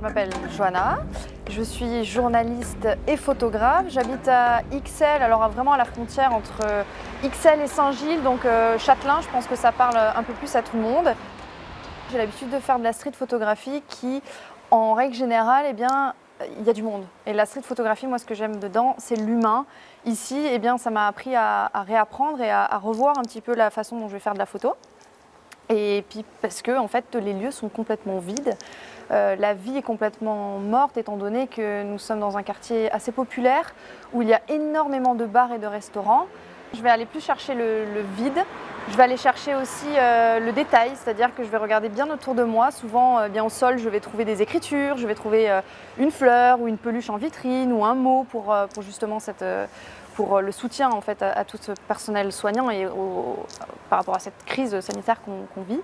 Je m'appelle Johanna, je suis journaliste et photographe. J'habite à Ixelles, alors vraiment à la frontière entre Ixelles et Saint-Gilles, donc Châtelain, je pense que ça parle un peu plus à tout le monde. J'ai l'habitude de faire de la street photographie qui, en règle générale, eh bien, il y a du monde. Et la street photographie, moi ce que j'aime dedans, c'est l'humain. Ici, eh bien, ça m'a appris à réapprendre et à revoir un petit peu la façon dont je vais faire de la photo. Et puis parce que en fait, les lieux sont complètement vides. La vie est complètement morte étant donné que nous sommes dans un quartier assez populaire où il y a énormément de bars et de restaurants. Je vais aller plus chercher le vide. Je vais aller chercher aussi le détail, c'est-à-dire que je vais regarder bien autour de moi. Souvent, bien au sol, je vais trouver des écritures, je vais trouver une fleur ou une peluche en vitrine ou un mot pour justement pour le soutien en fait, à tout ce personnel soignant et par rapport à cette crise sanitaire qu'on vit.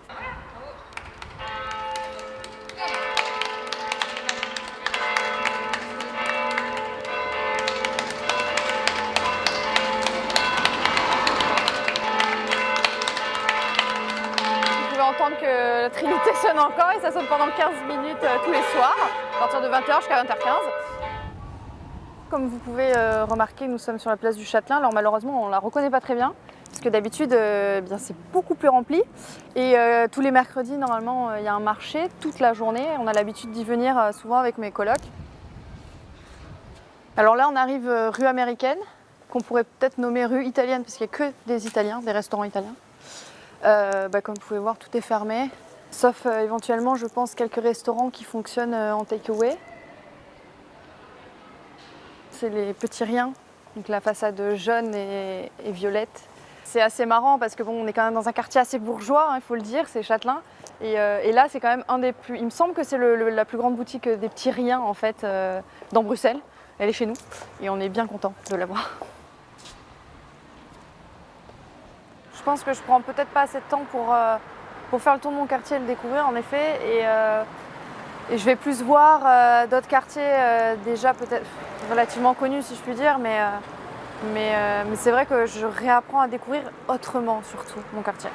Vous pouvez entendre que la Trinité sonne encore et ça sonne pendant 15 minutes tous les soirs, à partir de 20h jusqu'à 20h15. Comme vous pouvez remarquer, nous sommes sur la place du Châtelain. Alors malheureusement, on ne la reconnaît pas très bien, parce que d'habitude, bien, c'est beaucoup plus rempli. Et tous les mercredis, normalement, il y a un marché toute la journée. On a l'habitude d'y venir souvent avec mes colocs. Alors là, on arrive rue américaine, qu'on pourrait peut-être nommer rue italienne, parce qu'il n'y a que des Italiens, des restaurants italiens. Comme vous pouvez voir, tout est fermé, sauf éventuellement, je pense, quelques restaurants qui fonctionnent en take-away. C'est les petits riens, donc la façade jaune et violette. C'est assez marrant parce que bon, on est quand même dans un quartier assez bourgeois, il faut le dire, c'est Châtelain. Et là, c'est quand même un des plus. Il me semble que c'est la plus grande boutique des petits riens en fait dans Bruxelles. Elle est chez nous et on est bien content de l'avoir. Je pense que je prends peut-être pas assez de temps pour faire le tour de mon quartier et le découvrir en effet. Et je vais plus voir d'autres quartiers déjà peut-être relativement connus si je puis dire, mais c'est vrai que je réapprends à découvrir autrement surtout mon quartier.